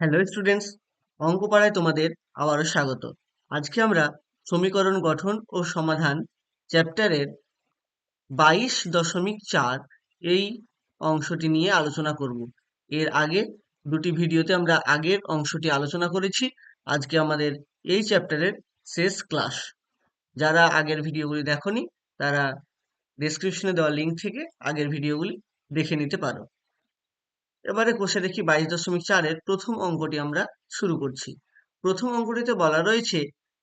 Hello students, অঙ্ক পাড়ায় তোমাদের আবারও স্বাগত। আজকে আমরা সমীকরণ গঠন ও সমাধান চ্যাপ্টারের 22.4 এই অংশটি নিয়ে আলোচনা করব। এর আগে দুটি ভিডিওতে আমরা আগের অংশটি আলোচনা করেছি। আজকে আমাদের এই চ্যাপ্টারের শেষ ক্লাস। যারা আগের ভিডিওগুলি দেখোনি তারা ডেসক্রিপশনে দেওয়া লিঙ্ক থেকে আগের ভিডিওগুলি দেখে নিতে পারো। এবারে কষে দেখি 22.4-এর প্রথম অঙ্কটি আমরা শুরু করছি। প্রথম অঙ্কটিতে বলা রয়েছে,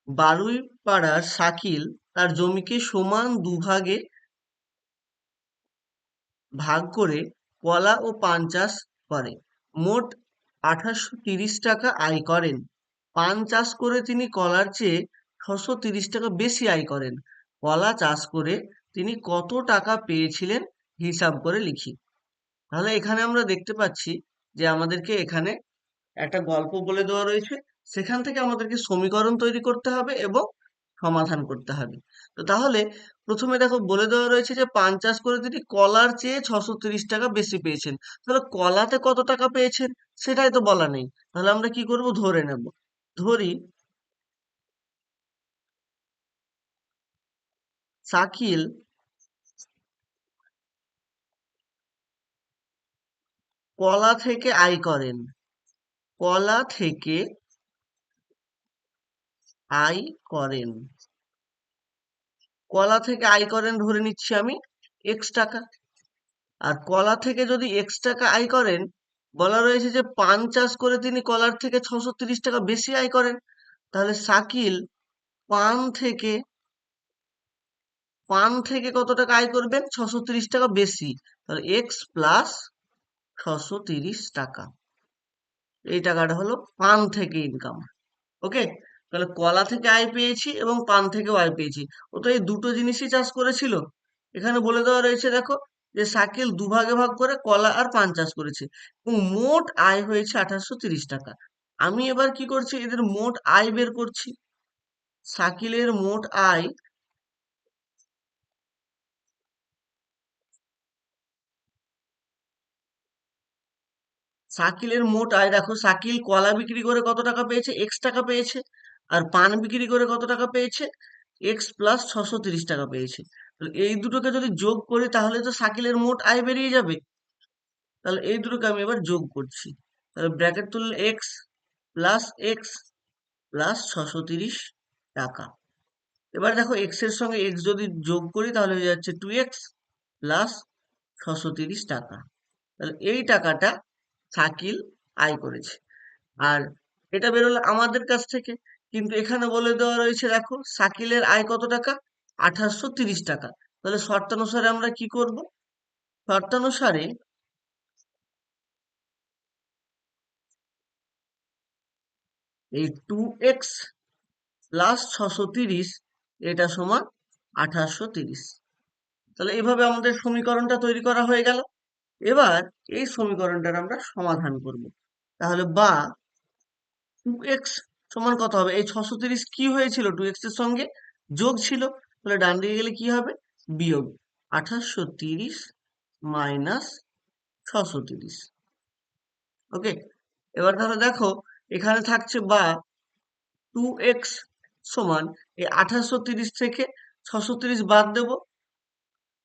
বারুইপাড়ার শাকিল তার জমিকে সমান দুভাগে ভাগ করে কলা ও পান চাষ করে। মোট 2830 টাকা আয় করেন। পান চাষ করে তিনি কলার চেয়ে 630 টাকা বেশি আয় করেন। কলা চাষ করে তিনি কত টাকা পেয়েছিলেন হিসাব করে লিখি। তাহলে এখানে আমরা দেখতে পাচ্ছি যে আমাদেরকে এখানে একটা গল্প বলে দেওয়া রয়েছে, সেখান থেকে আমাদেরকে সমীকরণ তৈরি করতে হবে এবং সমাধান করতে হবে। তো তাহলে প্রথমে দেখো বলে দেওয়া রয়েছে যে পান চাষ করে তিনি কলার চেয়ে 630 টাকা বেশি পেয়েছেন। তাহলে কলাতে কত টাকা পেয়েছেন সেটাই তো বলা নেই। তাহলে আমরা কি করব, ধরে নেব। ধরি শাকিল কলা থেকে আয় করেন। কলা থেকে আয় করেন। কলা থেকে আয় করেন ধরে নিচ্ছি আমি এক্স টাকা। আর কলা থেকে যদি এক্স টাকা আয় করেন, বলা রয়েছে যে পান চাষ করে তিনি কলার থেকে 630 টাকা বেশি আয় করেন। তাহলে শাকিল পান থেকে পান থেকে কত টাকা আয় করবেন, 630 টাকা বেশি। তাহলে এক্স প্লাস 630 টাকা, এই টাকাটা হলো পান থেকে ইনকাম। ওকে, তাহলে কলা থেকে আয় পেয়েছি এবং পান থেকেও আয় পেয়েছি। ও তো এই দুটো জিনিসই চাষ করেছিল। এখানে বলে দেওয়া রয়েছে দেখো যে শাকিল দুভাগে ভাগ করে কলা আর পান চাষ করেছে এবং মোট আয় হয়েছে 2830 টাকা। আমি এবার কি করছি, এদের মোট আয় বের করছি। শাকিলের মোট আয়, শাকিলের মোট আয় দেখো, শাকিল কলা বিক্রি করে কত টাকা পেয়েছে, এক্স টাকা পেয়েছে। আর পান বিক্রি করে কত টাকা পেয়েছে, এক্স প্লাস 630 টাকা পেয়েছে। তাহলে এই দুটোকে যদি যোগ করি তাহলে তো শাকিলের মোট আয় বেরিয়ে যাবে। তাহলে এই দুটোকে আমি এবার যোগ করছি। তাহলে ব্র্যাকেট তুললে এক্স প্লাস 630 টাকা। এবার দেখো এক্স এর সঙ্গে এক্স যদি যোগ করি তাহলে হয়ে যাচ্ছে 2x প্লাস 630 টাকা। তাহলে এই টাকাটা শাকিল আয় করেছে। আর এটা বেরোলো আমাদের কাছ থেকে, কিন্তু এখানে বলে দেওয়া রয়েছে দেখো শাকিলের আয় কত টাকা, 2830 টাকা। তাহলে শর্তানুসারে আমরা কি করব, শর্তানুসারে এই 2x প্লাস 630 এটা সমান 2830। তাহলে এইভাবে আমাদের সমীকরণটা তৈরি করা হয়ে গেল। এবার এই সমীকরণটার আমরা সমাধান করব। তাহলে বা 2x সমান কত হবে, এই 630 কি হয়েছিল 2x এর সঙ্গে যোগ ছিল, তাহলে ডান দিকে গেলে কি হবে, বিয়োগ 2830 মাইনাস 630। ওকে, এবার তাহলে দেখো এখানে থাকছে বা 2x সমান এই 2830 থেকে 630 বাদ দেব,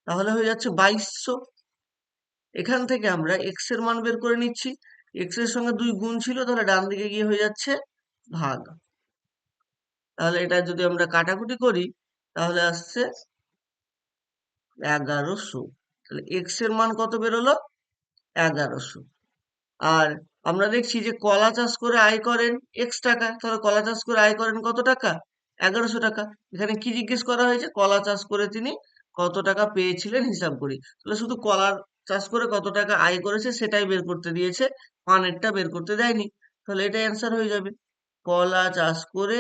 তাহলে হয়ে যাচ্ছে 2200। এখান থেকে আমরা এক্স এর মান বের করে নিচ্ছি। এক্স এর সঙ্গে 2 গুণ ছিল, তাহলে ডান দিকে গিয়ে হয়ে যাচ্ছে ভাগ। তাহলে এটা যদি আমরা কাটাকুটি করি তাহলে আসছে 1100। তাহলে এক্স এর মান কত বেরোলো, 1100। আর আমরা দেখছি যে কলা চাষ করে আয় করেন এক্স টাকা, তাহলে কলা চাষ করে আয় করেন কত টাকা, 1100 টাকা। এখানে কি জিজ্ঞেস করা হয়েছে, কলা চাষ করে তিনি কত টাকা পেয়েছিলেন হিসাব করি। তাহলে শুধু কলার চাষ করে কত টাকা আয় করেছে সেটাই বের করতে দিয়েছে, পানেরটা বের করতে দেয়নি। তাহলে এটা অ্যান্সার হয়ে যাবে, কলা চাষ করে,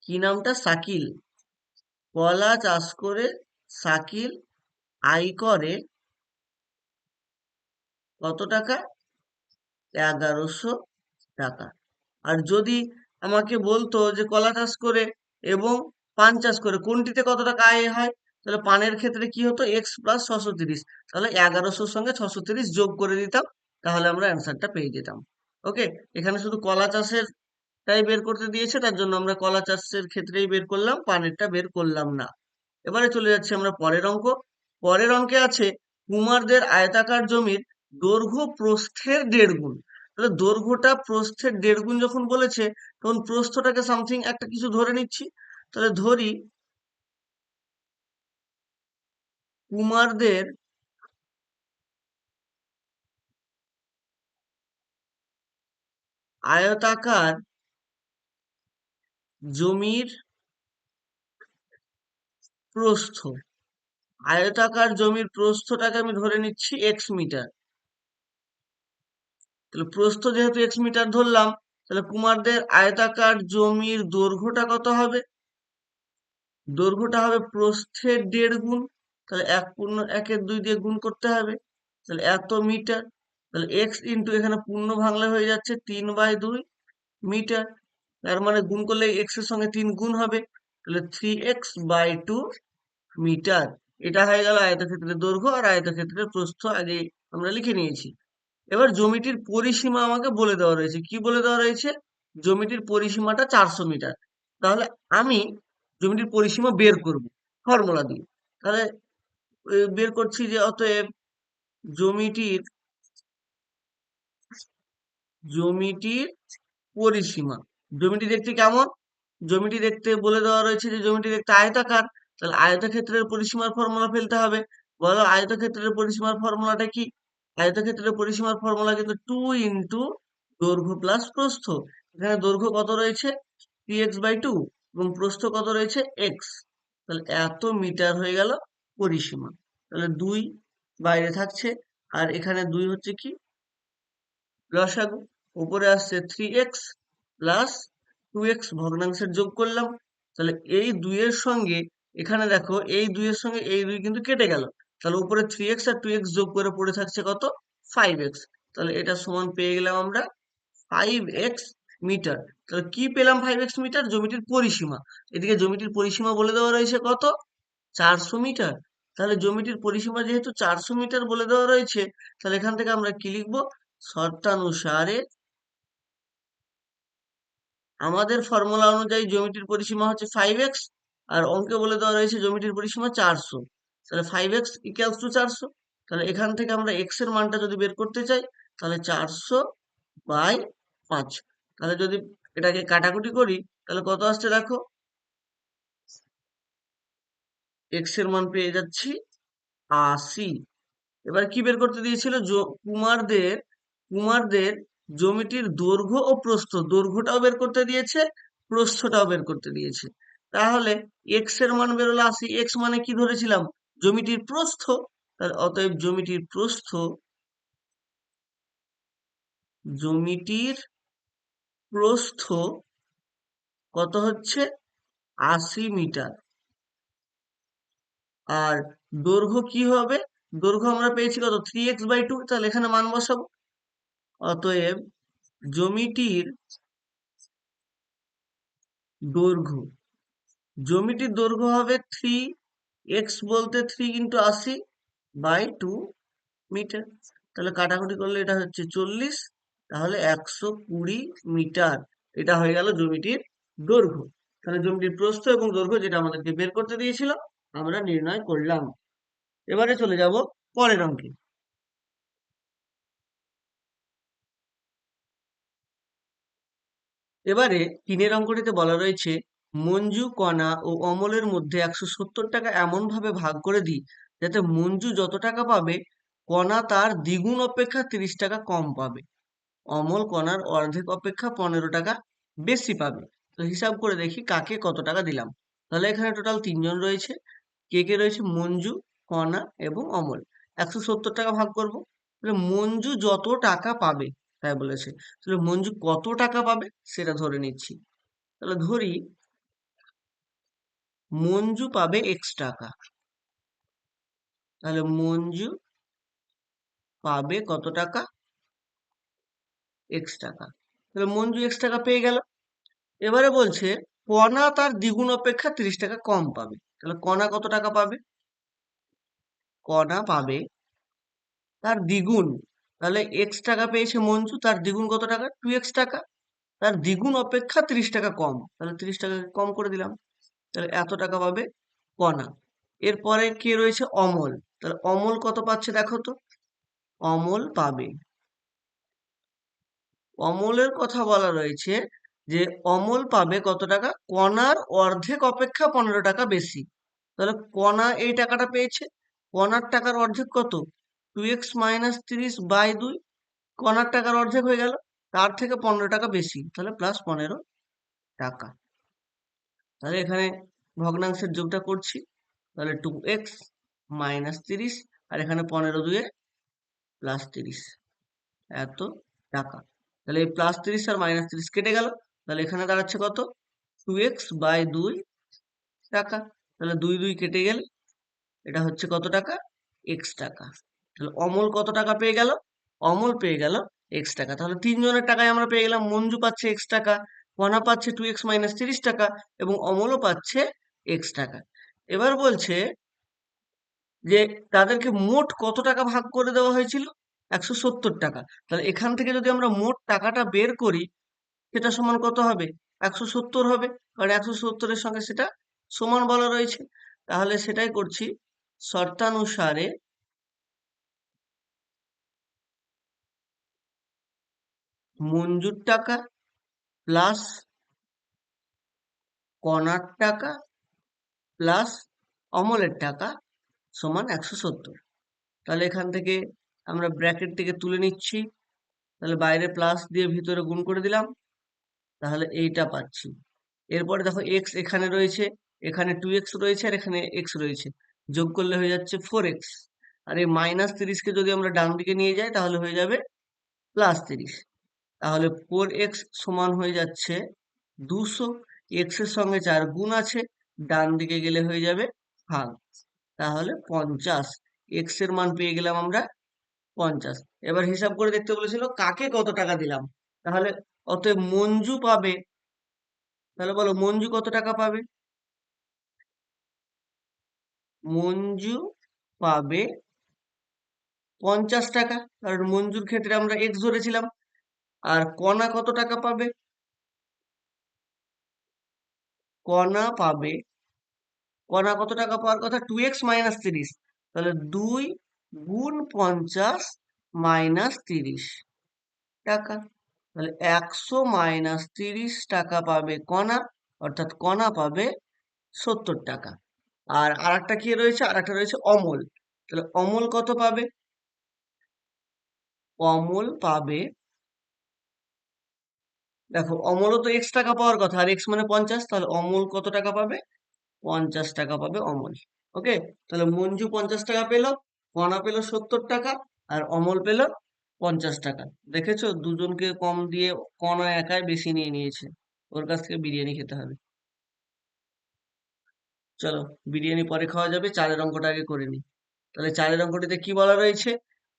কি নামটা, শাকিল, কলা চাষ করে শাকিল আয় করে কত টাকা, 1100 টাকা। আর যদি আমাকে বলতো যে কলা চাষ করে এবং পান চাষ করে কোনটিতে কত টাকা আয় হয়, তাহলে পানের ক্ষেত্রে কি হতো, এক্স প্লাস 630, তাহলে 1100-র সঙ্গে 630 যোগ করে দিতাম, তাহলে আমরা অ্যান্সারটা পেয়ে যেতাম। ওকে, এখানে শুধু কলা চাষের তাই বের করতে দিয়েছে, তার জন্য আমরা কলা চাষের ক্ষেত্রেই বের করলাম, পানেরটা বের করলাম না। এবারে চলে যাচ্ছি আমরা পরের অঙ্ক। পরের অঙ্কে আছে কুমারদের আয়তাকার জমির দৈর্ঘ্য প্রস্থের 1.5 গুণ। তাহলে দৈর্ঘ্যটা প্রস্থের 1.5 গুণ যখন বলেছে, তখন প্রস্থটাকে সামথিং একটা কিছু ধরে নিচ্ছি। তাহলে ধরি কুমারদের আয়তাকার জমির প্রস্থ, আয়তাকার জমির প্রস্থটাকে আমি ধরে নিচ্ছি এক্স মিটার। তাহলে প্রস্থ যেহেতু এক্স মিটার ধরলাম, তাহলে কুমারদের আয়তাকার জমির দৈর্ঘ্যটা কত হবে? দৈর্ঘ্যটা হবে প্রস্থের 1.5 গুণ। তাহলে 1 পূর্ণ 1-2 দিয়ে গুণ করতে হবে, তাহলে এত মিটার। তাহলে এক্স ইন্টু এখানে পূর্ণ ভাঙলে হয়ে যাচ্ছে 3/2 মিটার। তার মানে গুণ করলে এক্স এর সঙ্গে 3 গুণ হবে, তাহলে 3x/2 মিটার। এটা হয়ে গেল আয়তক্ষেত্রের দৈর্ঘ্য আর আয়তক্ষেত্রের প্রস্থ আগে আমরা লিখে নিয়েছি। এবার জমিটির পরিসীমা আমাকে বলে দেওয়া রয়েছে। কি বলে দেওয়া রয়েছে? জমিটির পরিসীমাটা 400 মিটার। তাহলে আমি জমিটির পরিসীমা বের করব ফর্মুলা দিয়ে। তাহলে বের করছি যে অতএব জমিটির জমিটির পরিসীমা। জমিটি দেখতে কেমন? জমিটি দেখতে বলে দেওয়া রয়েছে যে জমিটি দেখতে আয়তাকার। তাহলে আয়তক্ষেত্রের পরিসীমার ফর্মুলা ফেলতে হবে। বলো আয়তক্ষেত্রের পরিসীমার ফর্মুলাটা কি? আয়তক্ষেত্রের পরিসীমার ফর্মুলা কিন্তু 2 ইন্টু দৈর্ঘ্য প্লাস প্রস্থ। এখানে দৈর্ঘ্য কত রয়েছে? 3x/2 এবং প্রস্থ কত রয়েছে? x। তাহলে এত মিটার হয়ে গেল পরিসীমা। তাহলে 2 বাইরে থাকছে, আর এখানে 2 হচ্ছে কি লসাগু। উপরে আসছে 3x প্লাস 2x, ভগ্নাংশের যোগ করলাম। তাহলে এই 2 এর সঙ্গে এখানে দেখো এই 2 এর সঙ্গে এই 2 কিন্তু কেটে গেল। তাহলে উপরে 3x আর 2x যোগ করে পড়ে থাকছে কত? 5x। তাহলে এটা সমান পেয়ে গেলাম আমরা 5x মিটার। তাহলে কি পেলাম? 5x মিটার, জমিটির পরিসীমা। এদিকে জমিটির পরিসীমা বলে দেওয়া রয়েছে কত? 400 মিটার। তাহলে জমিটির পরিসীমা যেহেতু 400 মিটার বলে দেওয়া রয়েছে, তাহলে এখান থেকে আমরা কি লিখবো? শর্তানুসারে আমাদের ফর্মুলা অনুযায়ী জমিটির পরিসীমা হচ্ছে 5x, আর অঙ্কে বলে দেওয়া রয়েছে জমিটির পরিসীমা 400। তাহলে 5x ইকুয়ালস টু 400। তাহলে এখান থেকে আমরা x এর মানটা যদি বের করতে চাই, তাহলে 400/5। তাহলে যদি এটাকে কাটাকুটি করি, তাহলে কত আসছে দেখো, x এর মান পেয়ে যাচ্ছি 80। এবার কি বের করতে দিয়েছিল? কুমারদের কুমারদের জমিটির দৈর্ঘ্য ও প্রস্থ, দৈর্ঘ্যটাও বের করতে দিয়েছে, প্রস্থটাও বের করতে দিয়েছে। তাহলে এক্স এর মান বেরোলো 80। এক্স মানে কি ধরেছিলাম? জমিটির প্রস্থ। তাহলে অতএব জমিটির প্রস্থ কত হচ্ছে? 80 মিটার। আর দৈর্ঘ্য কি হবে? দৈর্ঘ্য আমরা পেয়েছি কত? 3x/2। তাহলে এখানে মান বসাবো। অতএব জমিটির দৈর্ঘ্য, জমিটির দৈর্ঘ্য হবে 3x বলতে 3 × 80/2 মিটার। তাহলে কাটাকুটি করলে এটা হচ্ছে 40, তাহলে 120 মিটার। এটা হয়ে গেল জমিটির দৈর্ঘ্য। তাহলে জমিটির প্রস্থ এবং দৈর্ঘ্য যেটা আমাদেরকে বের করতে দিয়েছিল, আমরা নির্ণয় করলাম। এবারে চলে যাব পরের অঙ্কে। এবারে 3-এর অঙ্কটিতে বলা রয়েছে মঞ্জু, কণা ও অমলের মধ্যে 170 টাকা এমন ভাবে ভাগ করে দিই যাতে মঞ্জু যত টাকা পাবে কণা তার দ্বিগুণ অপেক্ষা 30 টাকা কম পাবে, অমল কণার অর্ধেক অপেক্ষা 15 টাকা বেশি পাবে। তো হিসাব করে দেখি কাকে কত টাকা দিলাম। তাহলে এখানে টোটাল 3 জন রয়েছে। কে কে রয়েছে? মঞ্জু, কণা এবং অমল। 170 টাকা ভাগ করব। তাহলে মঞ্জু যত টাকা পাবে তাই বলেছে, তাহলে মঞ্জু কত টাকা পাবে সেটা ধরে নিচ্ছি। তাহলে ধরি মঞ্জু পাবে এক্স টাকা। তাহলে মঞ্জু পাবে কত টাকা? এক্স টাকা। তাহলে মঞ্জু এক্স টাকা পেয়ে গেল। এবারে বলছে কণা তার দ্বিগুণ অপেক্ষা 30 টাকা কম পাবে। তাহলে কণা কত টাকা পাবে? কণা পাবে তার দ্বিগুণ। তাহলে এক্স টাকা পেয়েছে মঞ্জু, তার দ্বিগুণ কত টাকা? 2x টাকা। তার দ্বিগুণ অপেক্ষা 30 টাকা কম, তাহলে 30 টাকা কম করে দিলাম, তাহলে এত টাকা পাবে কণা। এরপরে কে রয়েছে? অমল। তাহলে অমল কত পাচ্ছে দেখো তো। অমল পাবে, অমলের কথা বলা রয়েছে যে অমল পাবে কত টাকা? কণার অর্ধেক অপেক্ষা 15 টাকা বেশি। তাহলে কণা এই টাকাটা পেয়েছে, কণার টাকার অর্ধেক কত? 2x - 30/2। কণার টাকার অর্ধেক হয়ে গেল, তার থেকে 15 টাকা বেশি, তাহলে প্লাস 15 টাকা। তাহলে এখানে ভগ্নাংশের যোগটা করছি, তাহলে 2x - 30, আর এখানে 15 × 2 + 30, এত টাকা। তাহলে এই +30 আর -30 কেটে গেল, তাহলে এখানে দাঁড়াচ্ছে কত? 2x/2 টাকা। তাহলে 2 2 কেটে গেলে এটা হচ্ছে কত টাকা? x টাকা। তাহলে অমল কত টাকা পেয়ে গেল? অমল পেয়ে গেল x টাকা। তাহলে তিনজনের টাকায় আমরা পেয়ে গেলাম, মঞ্জু পাচ্ছে x টাকা, কণা পাচ্ছে 2x - 30 টাকা, এবং অমলও পাচ্ছে x টাকা। এবার বলছে যে তাদেরকে মোট কত টাকা ভাগ করে দেওয়া হয়েছিল? 170 টাকা। তাহলে এখান থেকে যদি আমরা মোট টাকাটা বের করি, সেটা সমান কত হবে? 170 হবে, কারণ 170 এর সঙ্গে সেটা সমান বলা রয়েছে। তাহলে সেটাই করছি, শর্তানুসারে মঞ্জুর টাকা প্লাস কণার টাকা প্লাস অমলের টাকা সমান 170। তাহলে এখান থেকে আমরা ব্র্যাকেট থেকে তুলে নিচ্ছি, তাহলে বাইরে প্লাস দিয়ে ভিতরে গুণ করে দিলাম, তাহলে এইটা পাচ্ছি। এরপরে দেখো এক্স এখানে রয়েছে, এখানে 2x রয়েছে, আর এখানে x রয়েছে, যোগ করলে হয়ে যাচ্ছে 4x। আর এই -30 কে যদি আমরা ডান দিকে নিয়ে যাই তাহলে হয়ে যাবে +30। তাহলে 4x সমান হয়ে যাচ্ছে 200। x এর সঙ্গে 4 গুণ আছে, ডান দিকে গেলে হয়ে যাবে ভাগ, তাহলে 50। x এর মান পেয়ে গেলাম আমরা 50। এবার হিসাব করে দেখতে বলেছিল কাকে কত টাকা দিলাম, তাহলে অতএব মঞ্জু পাবে, তাহলে বলো মঞ্জু কত টাকা পাবে? মঞ্জু পাবে 50 টাকা, কারণ মঞ্জুর ক্ষেত্রে আমরা x ধরেছিলাম। আর কণা কত টাকা পাবে? কণা পাবে, কণা কত টাকা পাওয়ার কথা? 2x - 30, তাহলে 2 গুণ 50 - 30 টাকা। তাহলে 100 - 30 টাকা পাবে কণা, অর্থাৎ কণা পাবে 70 টাকা। আর আরেকটা কি রয়েছে? আরেকটা রয়েছে অমল। তাহলে অমল কত পাবে? অমল পাবে, দেখো অমলও তো x টাকা পাওয়ার কথা, আর x মানে 50, তাহলে অমল কত টাকা পাবে? 50 টাকা পাবে অমল। ওকে, তাহলে মঞ্জু 50 টাকা পেল, কণা পেল 70 টাকা, আর অমল পেল 50 টাকা। দেখেছো, দুজনকে কম দিয়ে কণা একাই বেশি নিয়ে নিয়েছে, ওর কাছ থেকে বিরিয়ানি খেতে হবে। চলো, বিরিয়ানি পরে খাওয়া যাবে, চারের অঙ্কটা আগে করে নিই। তাহলে চারের অঙ্কটিতে কি বলা রয়েছে?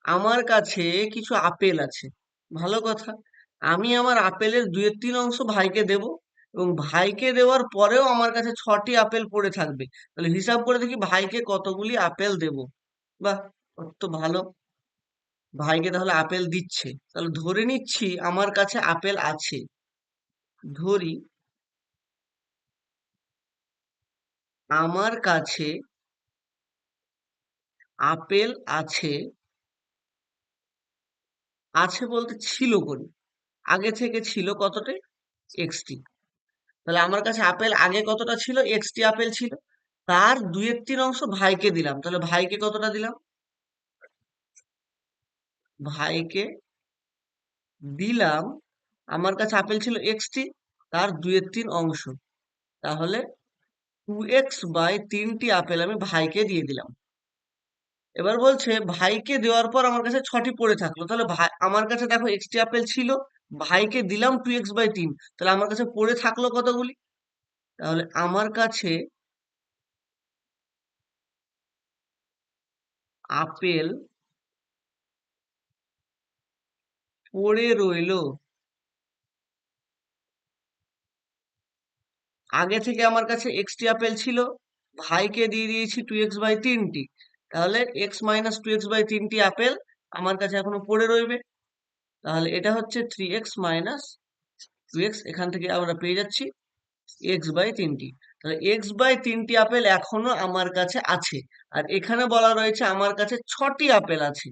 আমার কাছে কিছু আপেল আছে। ভালো কথা, আমি আমার আপেলের 2/3 অংশ ভাইকে দেব, এবং ভাইকে দেওয়ার পরেও আমার কাছে 6টি আপেল পড়ে থাকবে। তাহলে হিসাব করে দেখি ভাইকে কতগুলি আপেল দেব। বাহ, তো ভালো, ভাইকে তাহলে আপেল দিচ্ছে। তাহলে ধরে নিচ্ছি আমার কাছে আপেল আছে, ধরি আমার কাছে আপেল আছে, আছে বলতে ছিল করি, আগে থেকে ছিল কতটা? এক্সটি। তাহলে আমার কাছে আপেল আগে কতটা ছিল? এক্সটি আপেল ছিল, তার 2/3 অংশ ভাইকে দিলাম, তাহলে ভাইকে কতটা দিলাম? ভাইকে দিলাম, আমার কাছে আপেল ছিল এক্সটি, তার 2/3 অংশ, তাহলে 2x/3টি আপেল আমি ভাইকে দিয়ে দিলাম। এবার বলছে ভাইকে দেওয়ার পর আমার কাছে 6টি পড়ে থাকলো, তাহলে ভাই আমার কাছে দেখো এক্সটি আপেল ছিল, ভাইকে দিলাম 2x/3, তাহলে আমার কাছে পড়ে থাকলো কতগুলি? তাহলে আমার কাছে আপেল পড়ে রইলো, আগে থেকে আমার কাছে এক্সটি আপেল ছিল, ভাইকে দিয়ে দিয়েছি 2x/3টি, তাহলে X minus two X by তিনটি আপেল আমার কাছে এখনো পড়ে রইবে। তাহলে এটা হচ্ছে 3x - 2x, এখান থেকে আমরা পেয়ে যাচ্ছি এক্স বাই তিনটি। তাহলে এক্স বাই তিনটি আপেল এখনো আমার কাছে আছে। আর এখানে বলা রয়েছে আমার কাছে 6টি আপেল আছে।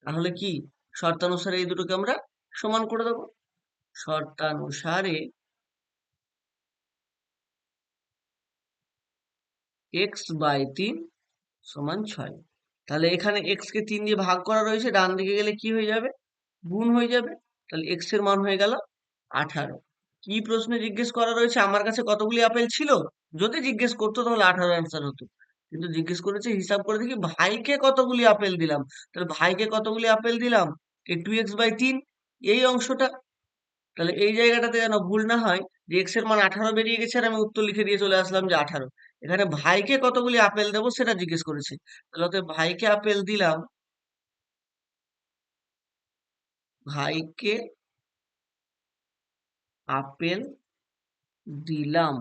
তাহলে কি শর্তানুসারে এই দুটোকে আমরা সমান করে দেবো। শর্তানুসারে এক্স বাই 3 সমান 6। তাহলে এখানে এক্স কে 3 দিয়ে ভাগ করা রয়েছে, ডান দিকে গেলে কি হয়ে যাবে, গুণ হয়ে যাবে। তাহলে এক্স এর মান হয়ে গেল 18। কি প্রশ্নে জিজ্ঞেস করা রয়েছে আমার কাছে কতগুলি আপেল ছিল? যদি জিজ্ঞেস করতো তাহলে 18 অ্যান্সার হতো, কিন্তু জিজ্ঞেস করেছে হিসাব করে দেখি ভাইকে কতগুলি আপেল দিলাম। তাহলে ভাইকে কতগুলি আপেল দিলাম, এই 2x/3 এই অংশটা। তাহলে এই জায়গাটাতে যেন ভুল না হয় যে এক্স এর মান 18 বেরিয়ে গেছে আর আমি উত্তর লিখে দিয়ে চলে আসলাম যে 18। এখানে ভাইকে কতগুলি আপেল দেবো সেটা জিজ্ঞেস করেছে। তাহলে অতএব ভাইকে আপেল দিলাম, ভাইকে আপেল দিলাম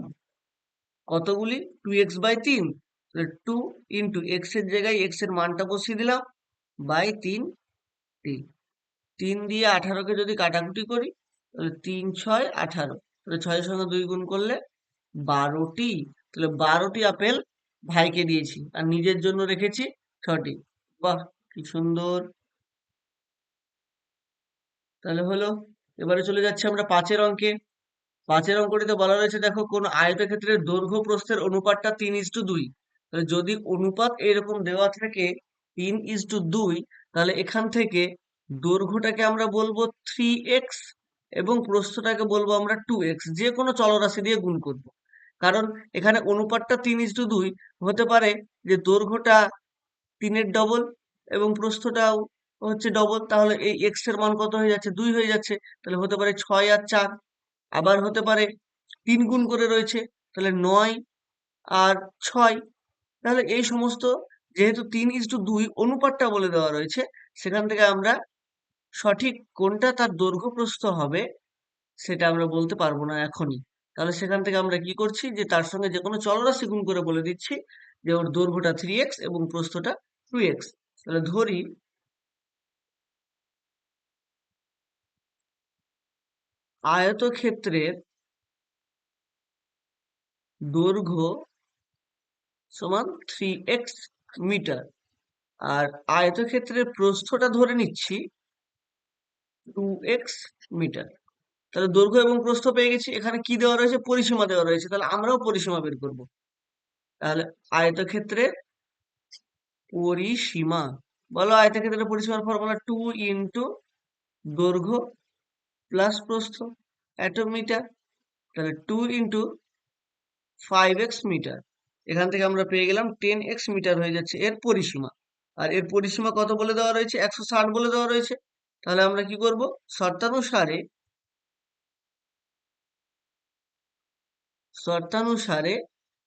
কতগুলি, 2x/3। তাহলে 2 ইন্টু এক্স এর জায়গায় এক্স এর মানটা বসিয়ে দিলাম বাই 3টি। 3 দিয়ে 18কে যদি কাটাকুটি করি তাহলে 3×6 = 18। তাহলে 6 এর সঙ্গে 2 গুণ করলে 12টি। তাহলে 12টি আপেল ভাইকে দিয়েছি আর নিজের জন্য রেখেছি 6টি। বাহ, কি সুন্দর! তাহলে হলো। এবারে চলে যাচ্ছে আমরা 5-এর অঙ্কে। 5-এর অঙ্কটিতে বলা রয়েছে দেখো কোন আয়তক্ষেত্রের দৈর্ঘ্য প্রস্থের অনুপাতটা 3:2। তাহলে যদি অনুপাত এরকম দেওয়া থাকে 3:2, তাহলে এখান থেকে দৈর্ঘ্যটাকে আমরা বলবো 3x এবং প্রস্থটাকে বলবো আমরা 2x, যে কোনো চলরাশি দিয়ে গুণ করব। কারণ এখানে অনুপাতটা 3:2 হতে পারে যে দৈর্ঘ্যটা 3-এর ডবল এবং প্রস্থটাও হচ্ছে ডবল, তাহলে এই x এর মান কত হয়ে যাচ্ছে, 2 হয়ে যাচ্ছে। তাহলে হতে পারে 6 আর 4। আবার হতে পারে 3 গুণ করে রয়েছে, তাহলে 9 আর 6। তাহলে এই সমস্ত, যেহেতু 3:2 অনুপাতটা বলে দেওয়া রয়েছে, সেখান থেকে আমরা সঠিক কোনটা তার দৈর্ঘ্য প্রস্থ হবে সেটা আমরা বলতে পারবো না এখনই। তাহলে সেখান থেকে আমরা কি করছি, যে তার সঙ্গে যে কোনো চলরাশি গুণ করে বলে দিচ্ছি যে ওর দৈর্ঘ্যটা 3x এবং প্রস্থটা 2x। তাহলে ধরি আয়তক্ষেত্রের দৈর্ঘ্য সমান 3x মিটার আর আয়তক্ষেত্রের প্রস্থটা ধরে নিচ্ছি 2x মিটার। তাহলে দৈর্ঘ্য এবং প্রস্থ পেয়ে গেছি। এখানে কি দেওয়া রয়েছে, পরিসীমা দেওয়া রয়েছে, তাহলে আমরাও পরিসীমা বের করব। তাহলে আয়তক্ষেত্রের পরিসীমা, বলো আয়তক্ষেত্রের পরিসীমার ফর্মুলা 2 ইন্টু দৈর্ঘ্য প্লাস প্রস্থ এত মিটার। তাহলে 2 ইন্টু 5x মিটার, এখান থেকে আমরা পেয়ে গেলাম 10x মিটার হয়ে যাচ্ছে এর পরিসীমা। আর এর পরিসীমা কত বলে দেওয়া রয়েছে, 160 বলে দেওয়া রয়েছে। তাহলে আমরা কি করব, শর্তানুসারে শর্তানুসারে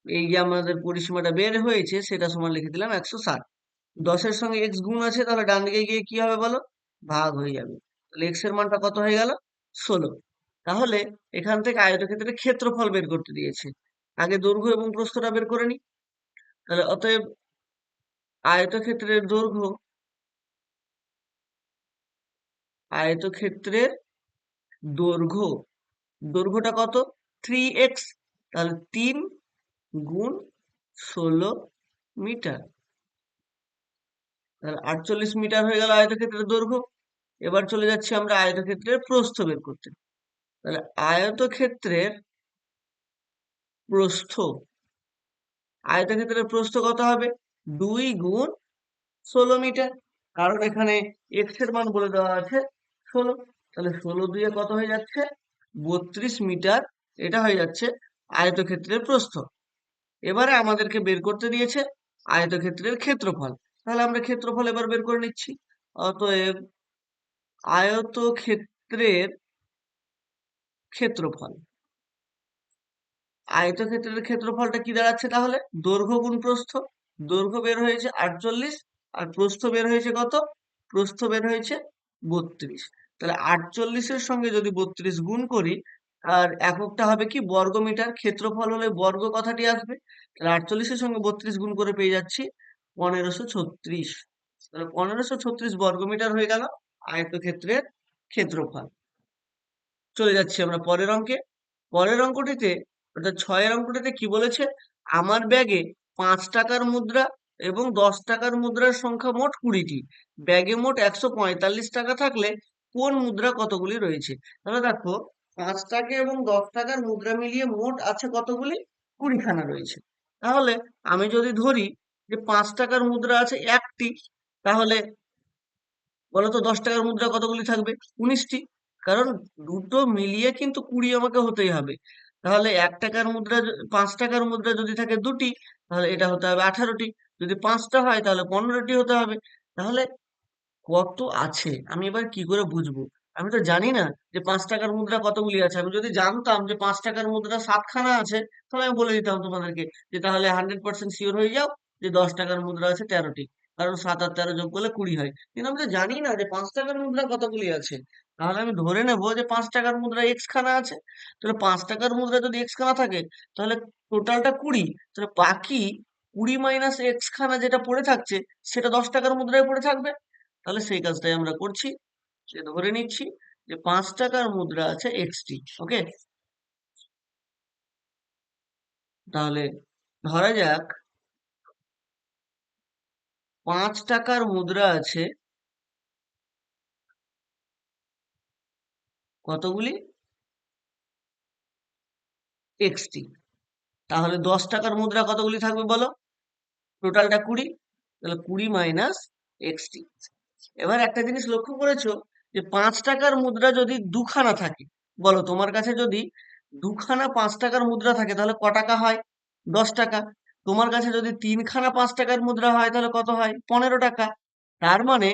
এই যে আমাদের পরিসীমাটা বের হয়েছে সেটা সমান লিখে দিলাম 160। 10-এর সঙ্গে x গুণ আছে, তাহলে ডান দিকে গিয়ে কি হবে বলো, ভাগ হয়ে যাবে। তাহলে x এর মানটা কত হয়ে গেল, 16। তাহলে এখান থেকে আয়তক্ষেত্রের ক্ষেত্রফল বের করতে দিয়েছে। আগে দৈর্ঘ্য এবং প্রস্থটা বের করে নিই। তাহলে অতএব আয়তক্ষেত্রের দৈর্ঘ্য, আয়তক্ষেত্রের দৈর্ঘ্য, দৈর্ঘ্যটা কত, 3x। তাহলে 3 গুণ 16 মিটার, তাহলে 48 মিটার হয়ে গেল আয়তক্ষেত্রের দৈর্ঘ্য। এবার চলে যাচ্ছি আমরা আয়তক্ষেত্রের প্রস্থ বের করতে। তাহলে আয়তক্ষেত্রের প্রস্থ, আয়তক্ষেত্রের প্রস্থ কত হবে, 2 গুণ 16 মিটার। কারণ এখানে x এর মান বলে দেওয়া আছে 16। তাহলে 16 দিয়ে কত হয়ে যাচ্ছে, 32 মিটার। এটা হয়ে যাচ্ছে আয়তক্ষেত্রের প্রস্থ। এবারে আমাদেরকে বের করতে দিয়েছে আয়তক্ষেত্রের ক্ষেত্রফল। তাহলে আমরা ক্ষেত্রফল এবার বের করে নিচ্ছি। অতএব আয়তক্ষেত্রের ক্ষেত্রফল, আয়তক্ষেত্রের ক্ষেত্রফলটা কি দাঁড়াচ্ছে তাহলে, দৈর্ঘ্য গুণ প্রস্থ। দৈর্ঘ্য বের হয়েছে 48 আর প্রস্থ বের হয়েছে কত, প্রস্থ বের হয়েছে 32। তাহলে 48-এর সঙ্গে যদি 32 গুণ করি আর এককটা হবে কি বর্গমিটার, ক্ষেত্রফল হলে বর্গ কথাটি আসবে। তাহলে 48-এর সঙ্গে 32 গুণ করে পেয়ে যাচ্ছি 1536। তাহলে 1536 বর্গমিটার হয়ে গেল আয়তক্ষেত্রের ক্ষেত্রফল। চলে যাচ্ছি আমরা পরের অঙ্কে। পরের অঙ্কটিতে অর্থাৎ 6-এর অঙ্কটিতে কি বলেছে, আমার ব্যাগে 5 টাকার মুদ্রা এবং 10 টাকার মুদ্রার সংখ্যা মোট 20টি, ব্যাগে মোট 145 টাকা থাকলে কোন মুদ্রা কতগুলি রয়েছে। তাহলে দেখো, 5 টাকা এবং 10 টাকার মুদ্রা মিলিয়ে মোট আছে কতগুলি, 20খানা রয়েছে। তাহলে আমি যদি ধরি যে 5 টাকার মুদ্রা আছে একটি, তাহলে বলতো 10 টাকার মুদ্রা কতগুলি থাকবে, 19টি। কারণ দুটো মিলিয়ে কিন্তু 20 আমাকে হতেই হবে। তাহলে 1 টাকার মুদ্রা 5 টাকার মুদ্রা যদি থাকে দুটি, তাহলে এটা হতে হবে 18টি। যদি 5টা হয় তাহলে 15টি হতে হবে। তাহলে কত আছে আমি এবার কি করে বুঝবো? আমি তো জানি না যে 5 টাকার মুদ্রা কতগুলি আছে। আমি যদি জানতাম যে 5 টাকার মুদ্রা 7খানা আছে, তাহলে আমি বলে দিতাম তোমাদেরকে যে তাহলে 100% শিওর হয়ে যাও যে 10 টাকার মুদ্রা আছে 13টি। কারণ 7 আর 13 যোগ করলে 20 হয়। কিন্তু আমি তো জানি না যে 5 টাকার মুদ্রা কতগুলি আছে। তাহলে আমি ধরে নেবো যে 5 টাকার মুদ্রা এক্স খানা আছে। তাহলে 5 টাকার মুদ্রা যদি এক্স খানা থাকে, তাহলে টোটালটা 20। তাহলে বাকি 20 মাইনাস এক্স খানা যেটা পড়ে থাকছে, সেটা 10 টাকার মুদ্রায় পড়ে থাকবে। তাহলে সেই কাজটাই আমরা করছি, যে ধরে নিচ্ছি যে 5 টাকার মুদ্রা আছে এক্সটি। ওকে, তাহলে ধরা যাক 5 টাকার মুদ্রা আছে কতগুলি, এক্সটি। তাহলে 10 টাকার মুদ্রা কতগুলি থাকবে বলো, টোটালটা 20। তাহলে 20 মাইনাস এক্সটি। এবার একটা জিনিস লক্ষ্য করেছো যে 5 টাকার মুদ্রা যদি দুখানা থাকে, বলো তোমার কাছে যদি দুখানা 5 টাকার মুদ্রা থাকে তাহলে ক টাকা হয়, 10 টাকা। তোমার কাছে যদি 3খানা 5 টাকার মুদ্রা হয় তাহলে কত হয়, 15 টাকা। তার মানে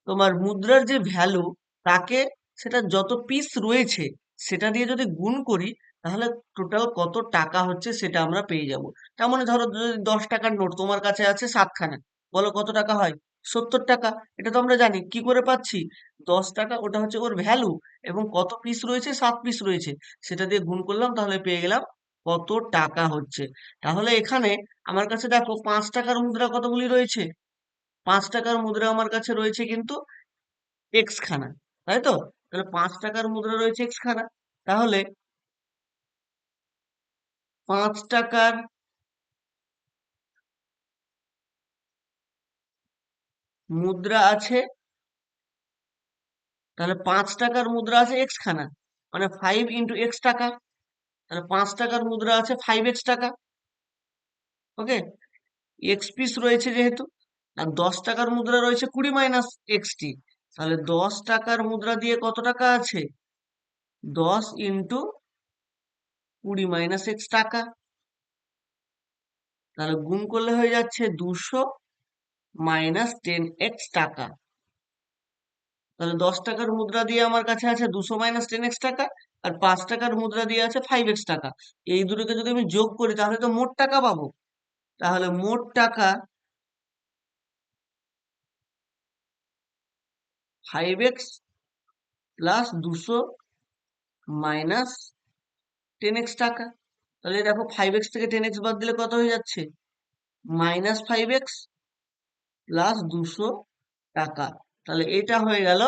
তোমার মুদ্রার যে ভ্যালু, তাকে সেটা যত পিস রয়েছে সেটা দিয়ে যদি গুণ করি, তাহলে টোটাল কত টাকা হচ্ছে সেটা আমরা পেয়ে যাব। তার মানে ধরো যদি 10 টাকার নোট তোমার কাছে আছে 7খানা, বলো কত টাকা হয়, 70 টাকা। এটা তো আমরা জানি, কি করে পাচ্ছি, 10 টাকা ওটা হচ্ছে ওর ভ্যালু, এবং কত পিস রয়েছে, 7 পিস রয়েছে, সেটা দিয়ে গুণ করলাম, তাহলে পেয়ে গেলাম কত টাকা হচ্ছে। তাহলে এখানে আমার কাছে দেখো 5 টাকার মুদ্রা কতগুলি রয়েছে, 5 টাকার মুদ্রা আমার কাছে রয়েছে কিন্তু এক্স খানা, তাই তো। তাহলে 5 টাকার মুদ্রা রয়েছে এক্স খানা। তাহলে 5 টাকার মুদ্রা আছে, তাহলে 5 টাকার মুদ্রা আছে এক্স খানা, মানে 5 × x টাকা। তাহলে 5 টাকার মুদ্রা আছে 5x টাকা। ওকে, এক্স পিস রয়েছে যেহেতু। আর 10 টাকার মুদ্রা রয়েছে 20 মাইনাস এক্সটি। তাহলে 10 টাকার মুদ্রা দিয়ে কত টাকা আছে, 10 × 20 মাইনাস এক্স টাকা। তাহলে গুণ করলে হয়ে যাচ্ছে 200 মাইনাস 10x টাকা। তাহলে 10 টাকার মুদ্রা দিয়ে আমার কাছে আছে 200 মাইনাস 10x টাকা, আর 5 টাকার মুদ্রা দিয়ে আছে 5x টাকা। এই দুটোকে যদি আমি যোগ করি তাহলে তো মোট টাকা পাবো। তাহলে মোট টাকা 5x + 200 মাইনাস 10x টাকা। তাহলে দেখো 5x থেকে 10x বাদ দিলে কত হয়ে যাচ্ছে, -5x + 200 টাকা। তাহলে এটা হয়ে গেল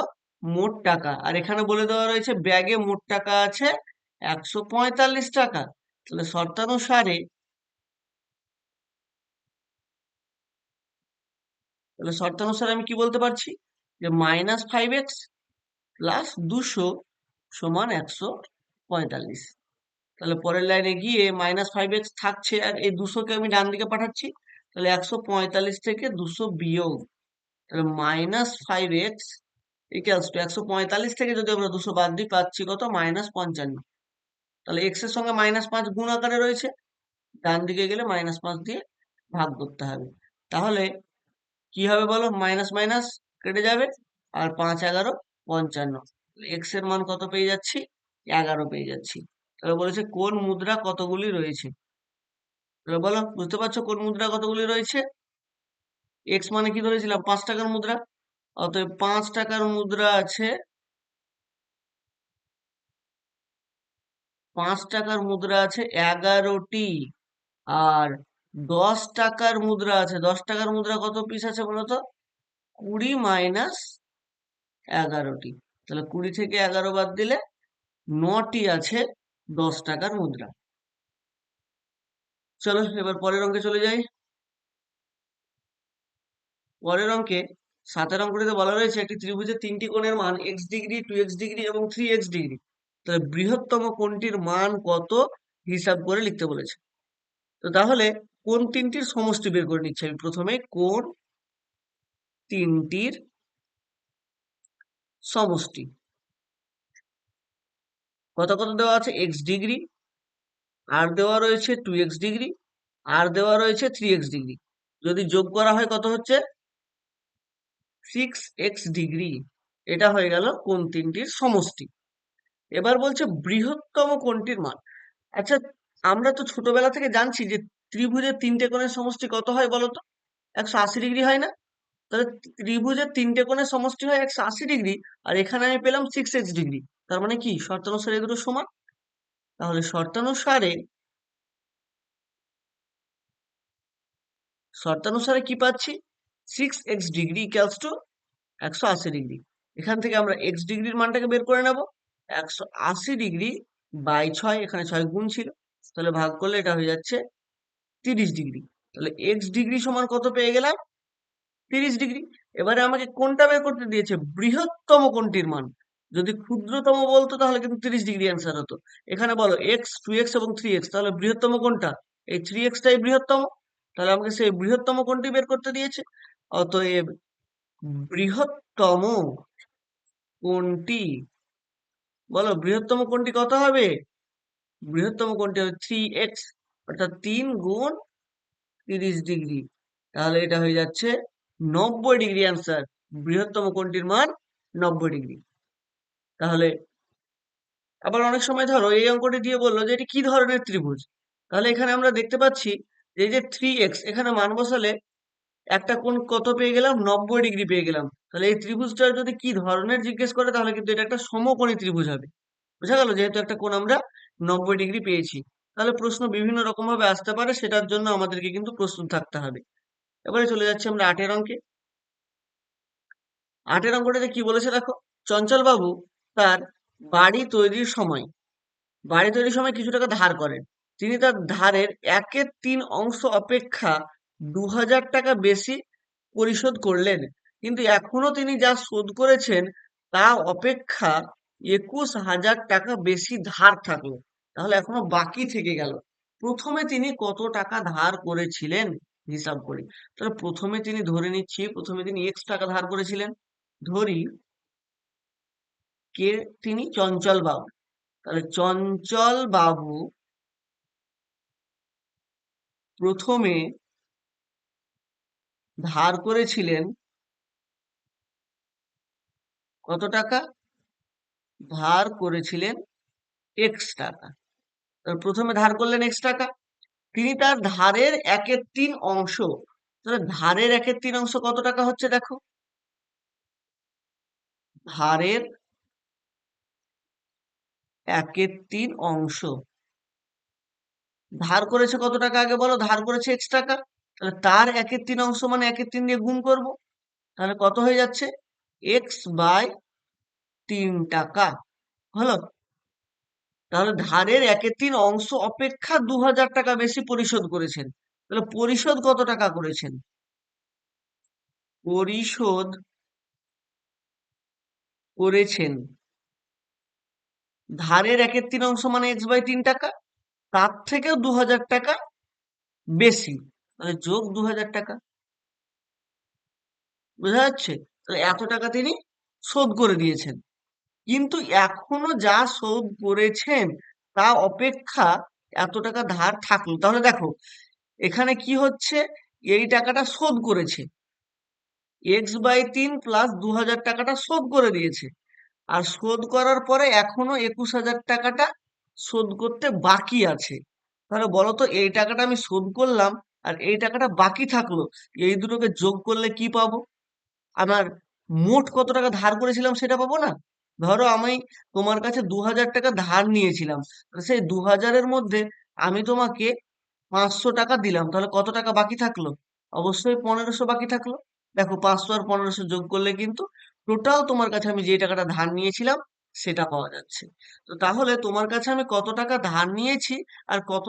মোট টাকা। আর এখানে বলে দেওয়া রয়েছে ব্যাগে মোট টাকা আছে 145 টাকা। তাহলে শর্তানুসারে আমি কি বলতে পারছি, যে -5x + 200 সমান 145। তাহলে পরের লাইনে গিয়ে -5x থাকছে, আর এই 200কে আমি ডান দিকে পাঠাচ্ছি। তাহলে 145 থেকে 200 বিয়োগ, তাহলে -5x ইকুয়ালস টু 145 থেকে যদি আমরা 200 বাদ দিই পাচ্ছি কত, -55। তাহলে x এর সঙ্গে -5 গুণ আকারে রয়েছে, ডান দিকে গেলে -5 দিয়ে ভাগ করতে হবে। তাহলে কি হবে বলো, মাইনাস মাইনাস কেটে যাবে, আর 5×11 = 55। এক্স এর মান কত পেয়ে যাচ্ছি, 11 পেয়ে যাচ্ছি। তাহলে বলেছে কোন মুদ্রা কতগুলি রয়েছে। তাহলে বলো, বুঝতে পারছো কোন মুদ্রা কতগুলি রয়েছে। এক্স মানে কি ধরেছিলাম, 5 টাকার মুদ্রা। অতএব 5 টাকার মুদ্রা আছে, 5 টাকার মুদ্রা আছে 11টি। আর 10 টাকার মুদ্রা আছে, 10 টাকার মুদ্রা কত পিস আছে বলতো? 20 মাইনাস 11টি। তাহলে 20 থেকে 11 বাদ দিলে 9টি আছে 10 টাকার মুদ্রা। চলো এবার পরের অঙ্কে চলে যাই। পরের অঙ্কে 7 অঙ্কটিতে বলা রয়েছে একটি ত্রিভুজের 3টি কোণের মান x ডিগ্রি, 2x ডিগ্রি এবং 3x ডিগ্রি। তাহলে বৃহত্তম কোণটির মান কত হিসাব করে লিখতে বলেছে। তো তাহলে কোণ তিনটির সমষ্টি বের করে নিচ্ছি আমি প্রথমে। কোণ তিনটির সমষ্টি কত কত দেওয়া আছে? x ডিগ্রি, আর দেওয়া রয়েছে 2x ডিগ্রি, আর দেওয়া রয়েছে 3x ডিগ্রি। যদি যোগ করা হয় কত হচ্ছে? 6x degree. এটা হয়ে গেল কোণ তিনটির সমষ্টি। এবার বলছে বৃহত্তম কোণটির মান। আচ্ছা, আমরা তো ছোটবেলা থেকে জানছি যে ত্রিভুজের 3টে কোণের সমষ্টি কত হয় বলতো? 180 ডিগ্রি হয় না? তাহলে ত্রিভুজের 3টে কোণের সমষ্টি হয় 180 ডিগ্রি, আর এখানে আমি পেলাম 6x ডিগ্রি। তার মানে কি শর্তানুসারে এ দুটো সমান? তাহলে শর্তানুসারে কি পাচ্ছি? 6x degree equals to 180 degree. এখান থেকে আমরা এক্স ডিগ্রির মানটাকে বের করে নেব। 180 ডিগ্রি বাই 6, এখানে 6 গুণ ছিল, তাহলে ভাগ করলে এটা হয়ে যাচ্ছে 30 ডিগ্রি। তাহলে এক্স ডিগ্রি সমান কত পেয়ে গেলাম? 30 ডিগ্রি। এবারে আমাকে কোনটা বের করতে দিয়েছে? বৃহত্তম কোণটির মান। যদি ক্ষুদ্রতম বলতো তাহলে কিন্তু 30 ডিগ্রি অ্যান্সার হতো। এখানে বলো এক্স, 2x এবং 3x, তাহলে বৃহত্তম কোনটা? এই 3x টাই বৃহত্তম। তাহলে আমাকে সেই বৃহত্তম কোণটি বের করতে দিয়েছে। অতএব বৃহত্তম কোণটি, বলো বৃহত্তম কোণটি কত হবে? বৃহত্তম কোণটি হবে 3x, অর্থাৎ 3 গুণ 30 ডিগ্রি। তাহলে এটা হয়ে যাচ্ছে 90 ডিগ্রি অ্যান্সার। বৃহত্তম কোণটির মান 90 ডিগ্রি। তাহলে আবার অনেক সময় ধরো এই অঙ্কটি দিয়ে বললো যে এটি কি ধরনের ত্রিভুজ। তাহলে এখানে আমরা দেখতে পাচ্ছি যে এই যে 3x, এখানে মান বসালে একটা কোণ কত পেয়ে গেলাম? 90 ডিগ্রি পেয়ে গেলাম। তাহলে এই ত্রিভুজটা যদি কি ধরনের জিজ্ঞেস করে তাহলে কিন্তু এটা একটা সমকোণী ত্রিভুজ হবে। বোঝা গেল? যেহেতু একটা কোণ আমরা 90 ডিগ্রি পেয়েছি। তাহলে প্রশ্ন বিভিন্ন রকম ভাবে আসতে পারে, সেটার জন্য আমাদেরকে কিন্তু প্রস্তুত থাকতে হবে। এবারে চলে যাচ্ছি আমরা 8 অঙ্কে। 8 অঙ্কটাতে কি বলেছে দেখো। চঞ্চল বাবু তার বাড়ি তৈরির সময় কিছু টাকা ধার করেন। তিনি তার ধারের 1/3 অংশ অপেক্ষা 2000 টাকা বেশি পরিশোধ করলেন, কিন্তু এখনো তিনি যা শোধ করেছেন তা অপেক্ষা 21,000 টাকা বেশি ধার থাকলো। তাহলে এখনো বাকি থেকে গেল। প্রথমে তিনি কত টাকা ধার করেছিলেন হিসাব করি। তাহলে প্রথমে তিনি ধরে নিচ্ছি, প্রথমে তিনি x টাকা ধার করেছিলেন। ধরি কে? তিনি চঞ্চল বাবু। তাহলে চঞ্চল বাবু প্রথমে ধার করেছিলেন কত টাকা? ধার করেছিলেন এক্স টাকা। প্রথমে ধার করলেন এক্স টাকা। তিনি তার ধারের 1/3 অংশ, তাহলে ধারের 1/3 অংশ কত টাকা হচ্ছে দেখো। ধারের 1/3 অংশ ধার করেছে কত টাকা আগে বলো? ধার করেছে এক্স টাকা। তাহলে তার 1/3 অংশ মানে 1/3 দিয়ে গুণ করব। তাহলে কত হয়ে যাচ্ছে? x/3 টাকা হলো। তাহলে ধারের 1/3 অংশ অপেক্ষা 2000 টাকা বেশি পরিশোধ করেছেন। তাহলে পরিশোধ কত টাকা করেছেন? পরিশোধ করেছেন ধারের 1/3 অংশ মানে x/3 টাকা, তার থেকেও 2000 টাকা বেশি, তাহলে যোগ 2000 টাকা। বোঝা যাচ্ছে? তাহলে এত টাকা তিনি শোধ করে দিয়েছেন, কিন্তু এখনো যা শোধ করেছেন তা অপেক্ষা এত টাকা ধার থাকলো। তাহলে দেখো এখানে কি হচ্ছে? এই টাকাটা শোধ করেছে, x/3 প্লাস 2000 টাকাটা শোধ করে দিয়েছে, আর শোধ করার পরে এখনো 21,000 টাকাটা শোধ করতে বাকি আছে। তাহলে বলো তো, এই টাকাটা আমি শোধ করলাম আর এই টাকাটা বাকি থাকলো, এই দুটোকে যোগ করলে কি পাবো? আমার মোট কত টাকা ধার করেছিলাম সেটা পাবো না? ধরো আমি তোমার কাছে 2000 টাকা ধার নিয়েছিলাম, সেই 2000-এর মধ্যে আমি তোমাকে 500 টাকা দিলাম, তাহলে কত টাকা বাকি থাকলো? অবশ্যই 1500 বাকি থাকলো। দেখো 500 আর 1500 যোগ করলে কিন্তু টোটাল তোমার কাছে আমি যে টাকাটা ধার নিয়েছিলাম সেটা পাওয়া যাচ্ছে। তো তাহলে তোমার কাছে আমি কত টাকা ধার নিয়েছি আর কত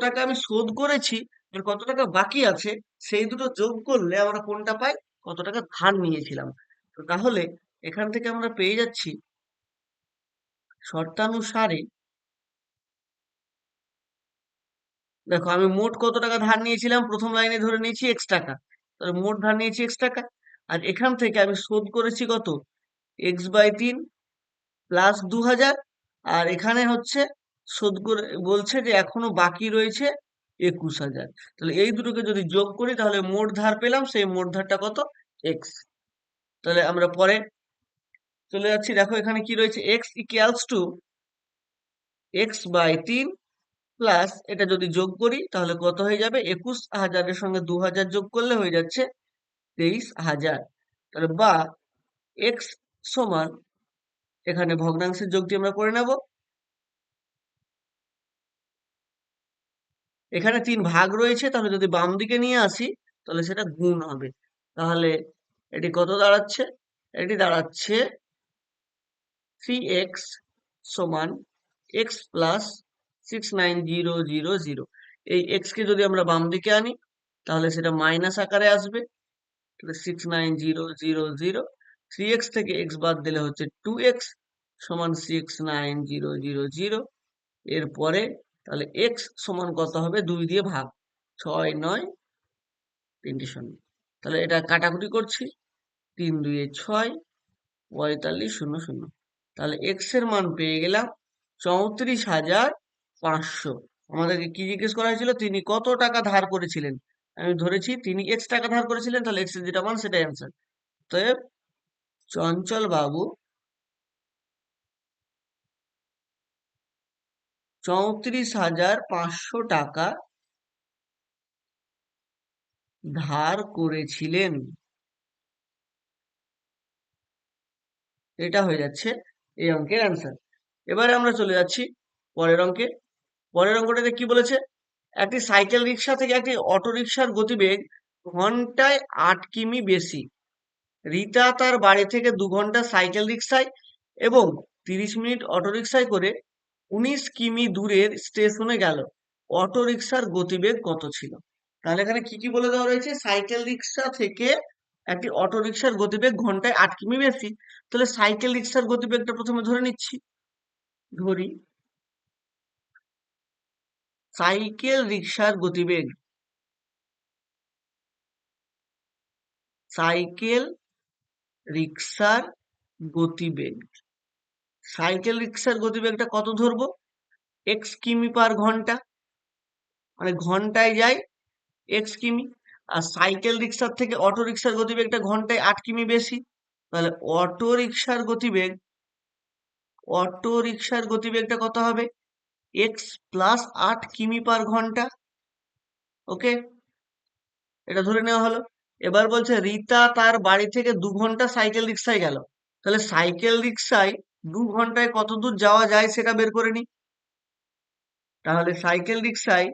টাকা আমি শোধ করেছি আর কত টাকা বাকি আছে, সেই দুটো যোগ করলে আমরা কোনটা পাই? কত টাকা ধার নিয়েছিলাম। তো তাহলে এখান থেকে আমরা পেয়ে যাচ্ছি শর্তানুসারে, দেখো আমি মোট কত টাকা ধার নিয়েছিলাম প্রথম লাইনে ধরে নিয়েছি এক্স টাকা, তাহলে মোট ধার নিয়েছি এক্স টাকা। আর এখান থেকে আমি শোধ করেছি কত? x/3 plus 2000। আর এখানে হচ্ছে শোধ করে বলছে যে এখনো বাকি রয়েছে 21,000। তাহলে এই দুটোকে যদি যোগ করি তাহলে মোট ধার পেলাম, সেই মোট ধারটা কত? এক্স। তাহলে আমরা পরে চলে যাচ্ছি, দেখো এখানে কি রয়েছে, x=টু x/3 প্লাস এটা যদি যোগ করি তাহলে কত হয়ে যাবে? 21,000-এর সঙ্গে 2000 যোগ করলে হয়ে যাচ্ছে 23,000। তাহলে বা এক্স সমান, এখানে ভগ্নাংশের যোগটি আমরা করে নেব। এখানে 3 ভাগ রয়েছে, তাহলে যদি বাম দিকে নিয়ে আসি তাহলে সেটা গুণ হবে। তাহলে এটি কত দাঁড়াচ্ছে? এটি দাঁড়াচ্ছে 3x সমান x প্লাস 69000। এই x কে যদি আমরা বাম দিকে আনি তাহলে সেটা মাইনাস আকারে আসবে। তাহলে 69000, 3x থেকে x বাদ দিলে হচ্ছে 2x সমান 69000। এরপরে তাহলে x সমান কত হবে? 2 দিয়ে ভাগ, 6 9 3 শূন্য। তাহলে এটা কাটাকুটি করছি, 3 2 6, 45 0 0। তাহলে x এর মান পেয়ে গেলাম 34,500। আমাদেরকে কি জিজ্ঞেস করা হয়েছিল? তিনি কত টাকা ধার করেছিলেন। আমি ধরেছি তিনি x টাকা ধার করেছিলেন, তাহলে x এর যেটা মান সেটাই অ্যান্সার। তো চঞ্চল বাবু 34,500 টাকা ধার করেছিলেন। এটা হয়ে যাচ্ছে এই অঙ্কের অ্যান্সার। এবারে আমরা চলে যাচ্ছি পরের অঙ্কে। পরের অঙ্কটাতে কি বলেছে? একটি সাইকেল রিক্সা থেকে একটি অটো রিক্সার গতিবেগ ঘন্টায় 8 কিমি বেশি। রিতা তার বাড়ি থেকে 2 ঘন্টা সাইকেল রিক্সায় এবং 30 মিনিট অটো রিক্সায় করে 19 কিমি দূরের স্টেশনে গেল। অটো রিক্সার গতিবেগ কত ছিল? তাহলে এখানে কি কি বলে দেওয়া রয়েছে? সাইকেল রিক্সা থেকে একটি অটো রিক্সার গতিবেগ ঘন্টায় 8 কিমি বেশি। তাহলে সাইকেল রিক্সার গতিবেগটা প্রথমে ধরে নিচ্ছি। ধরি সাইকেল রিক্সার গতিবেগ, সাইকেল রিক্সার গতিবেগ, সাইকেল রিক্সার গতিবেগটা কত ধরবো? x কিমি/ঘন্টা, মানে ঘন্টায় যায় x কিমি। আর সাইকেল রিক্সার থেকে অটো রিক্সার গতিবেগটা ঘন্টায় 8 কিমি বেশি। তাহলে অটো রিক্সার গতিবেগটা কত হবে? x+8 কিমি/ঘন্টা। ওকে, এটা ধরে নেওয়া হলো। এবার বলছে রিতা তার বাড়ি থেকে 2 ঘন্টা সাইকেল রিক্সায় গেল। তাহলে সাইকেল রিক্সায় 2 ঘন্টায় কত দূর যাওয়া যায় সেটা বের করে নি। তাহলে সাইকেল রিক্সার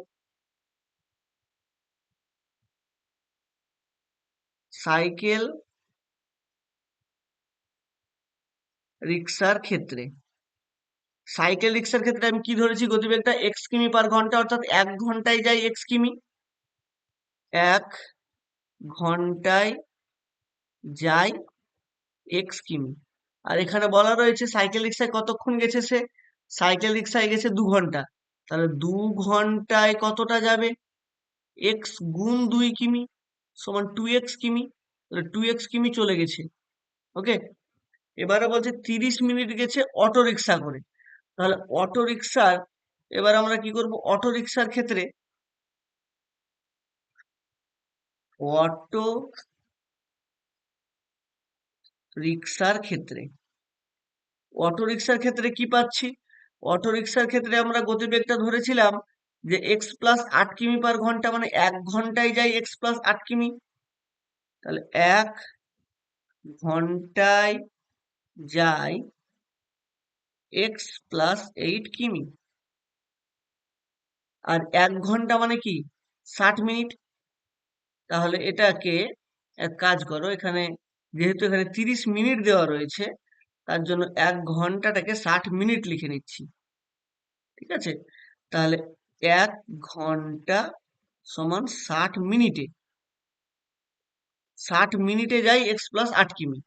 ক্ষেত্রে আমি কি ধরেছি? গতিবেগটা x কিমি/ঘন্টা, অর্থাৎ 1 ঘন্টায় যায় x কিমি। 1 ঘন্টায় যায় x কিমি। আর এখানে বলা রয়েছে সাইকেল রিক্সায় কতক্ষণ গেছে সে? সাইকেল রিক্সায় গেছে 2 ঘন্টা। তাহলে 2 ঘন্টায় কতটা যাবে? x গুণ 2 কিমি সমান 2x কিমি। তাহলে 2x কিমি চলে গেছে। ওকে, এবারে বলছে 30 মিনিট গেছে অটো রিক্সা করে। তাহলে অটো রিক্সার, এবার আমরা কি করব? অটো রিক্সার ক্ষেত্রে অটো রিক্সার ক্ষেত্রে অটো রিক্সার ক্ষেত্রে কি পাচ্ছি? অটো রিক্সার ক্ষেত্রে আমরা গতিবেগটা ধরেছিলাম যে x+8 কিমি/ঘন্টা, মানে 1 ঘন্টায় যায় x+8 কিমি। তাহলে 1 ঘন্টায় যায় x+8 কিমি। আর 1 ঘন্টা মানে কি 60 মিনিট। তাহলে এটাকে এক কাজ করো, এখানে যেহেতু এখানে 30 মিনিট দেওয়া রয়েছে, তার জন্য 1 ঘন্টাটাকে 60 মিনিট লিখে নিচ্ছি। ঠিক আছে, তাহলে 1 ঘন্টা সমান 60 মিনিটে, 60 মিনিটে যাই x+8 কিমি।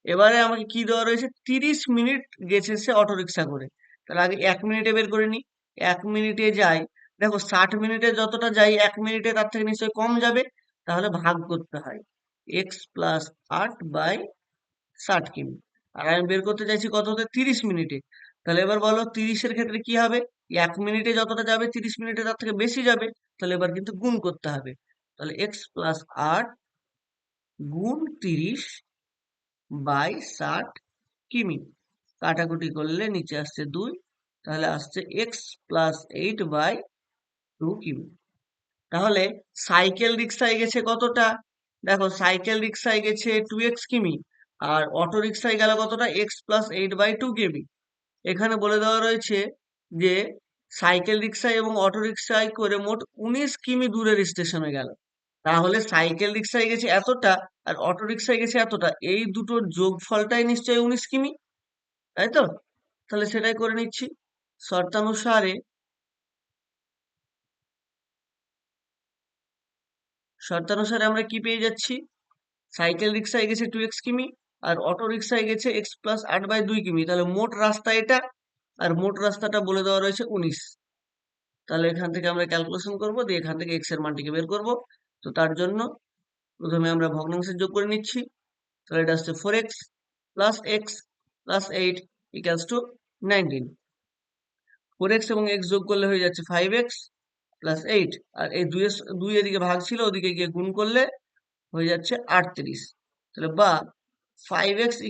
এবারে আমাকে কি দেওয়া রয়েছে, 30 মিনিট গেছে সে অটো রিক্সা করে। তাহলে আগে 1 মিনিটে বের করে নি, 1 মিনিটে যাই, দেখো 60 মিনিটে যতটা যাই 1 মিনিটে তার থেকে নিশ্চয়ই কম যাবে, তাহলে ভাগ করতে হয় x+8/60 কিমি। আর আমি বের করতে চাইছি কত হতে, 30 মিনিটে। তাহলে এবার বলো 30-এর ক্ষেত্রে কি হবে, 1 মিনিটে যতটা যাবে 30 মিনিটে তার থেকে বেশি যাবে, তাহলে এবার কিন্তু গুণ করতে হবে। তাহলে x+8 গুণ 30/60 কিমি। কাটাকুটি করলে নিচে আসছে 2, তাহলে আসছে x+8/2 কিমি। তাহলে সাইকেল রিক্সায় গেছে কতটা, দেখো সাইকেল রিক্সায় গেছে 2x কিমি, আর অটো রিক্সায় গেল কতটা, x+8/2 কিমি। এখানে বলে দেওয়া রয়েছে যে সাইকেল রিক্সায় এবং অটো রিক্সায় করে মোট 19 কিমি দূরের স্টেশনে গেল। তাহলে সাইকেল রিক্সায় গেছে এতটা আর অটো রিক্সায় গেছে এতটা, এই দুটোর যোগফলটাই নিশ্চয়ই 19 কিমি, তাই তো? তাহলে সেটাই করে নিচ্ছি। শর্তানুসারে শর্তানুসারে আমরা কি পেয়ে যাচ্ছি, সাইকেল রিক্সায় গেছে 2x কিমি, আর অটো রিক্সায় গেছে x+8/2 কিমি। তাহলে মোট রাস্তা এটা, আর মোট রাস্তাটা বলে দেওয়া রয়েছে 19। তাহলে এখান থেকে আমরা ক্যালকুলেশন করব, দিয়ে এখান থেকে x এর মানটিকে বের করব। তো তার জন্য প্রথমে আমরা ভগ্নাংশের যোগ করে নিচ্ছি। তাহলে এটা আসছে 4x+x+8 = 19। 4x এবং x যোগ করলে হয়ে যাচ্ছে 5x+8, আর এই 2 এদিকে ভাগ ছিল, ওদিকে গিয়ে গুণ করলে হয়ে যাচ্ছে 38। তাহলে বা 5x =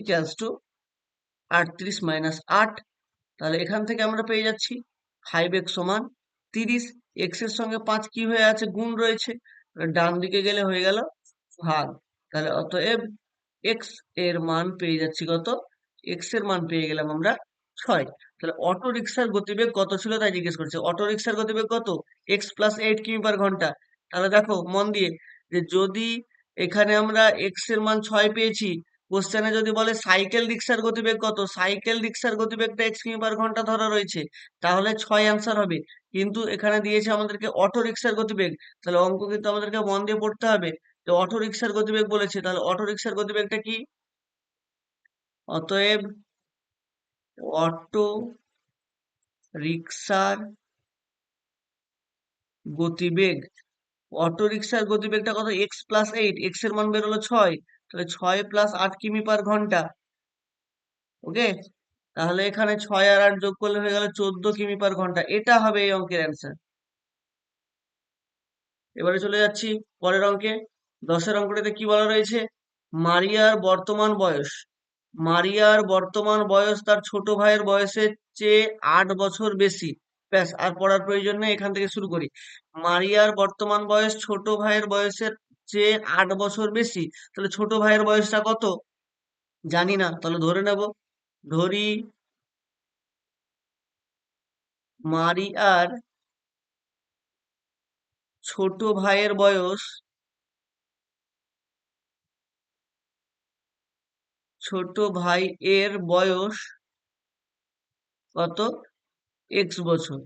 38 - 8। তাহলে এখান থেকে আমরা পেয়ে যাচ্ছি 5x সমান 30। x এর সঙ্গে 5 কি হয়ে আছে, গুণ রয়েছে, ডান দিকে গেলে হয়ে গেল ভাগ। তাহলে অতএব x এর মান পেয়ে যাচ্ছি কত, x এর মান পেয়ে গেলাম আমরা 6। তাহলে অটো রিক্সার গতিবেগ কত ছিল তাই জিজ্ঞেস করছে। অটো রিক্সার গতিবেগ কত, x+8 কিমি/ঘন্টা। তাহলে দেখো মন দিয়ে, যে যদি এখানে আমরা x এর মান 6 পেয়েছি, কোশ্চেনে যদি বলে সাইকেল রিক্সার গতিবেগ কত, সাইকেল রিক্সার গতিবেগটা x কিমি/ঘন্টা ধরা রয়েছে, তাহলে 6 অ্যান্সার হবে। কিন্তু এখানে দিয়েছে আমাদেরকে অটো রিক্সার গতিবেগ, তাহলে অঙ্ক কিন্তু আমাদেরকে মন দিয়ে পড়তে হবে। তো অটো রিক্সার গতিবেগ বলেছে, তাহলে অটো রিক্সার গতিবেগটা কি, অতএব অটো রিক্সার গতিবেগ, অটো রিক্সার গতিবেগটা কত, x+8, x এর মান বেরোলো 6, তাহলে 6+8 কিমি/ঘন্টা। ওকে, তাহলে এখানে 6 আর 8 যোগ করলে হয়ে গেল 14 কিমি/ঘন্টা। এটা হবে এই অঙ্কের অ্যান্সার। এবারে চলে যাচ্ছি পরের অঙ্কে। 10-এর অঙ্কটাতে কি বলা রয়েছে, মারিয়ার বর্তমান বয়স, মারিয়ার বর্তমান বয়স তার ছোট ভাইয়ের বয়সের চেয়ে 8 বছর বেশি। ব্যাস, আর পড়ার প্রয়োজন নেই, এখান থেকে শুরু করি। মারিয়ার বর্তমান বয়স ছোট ভাইয়ের বয়সের চেয়ে 8 বছর বেশি। তাহলে ছোট ভাইয়ের বয়সটা কত জানি না, তাহলে ধরে নেব। ধরি মারিয়ার ছোট ভাইয়ের বয়স, ছোট ভাই এর বয়স কত, x বছর।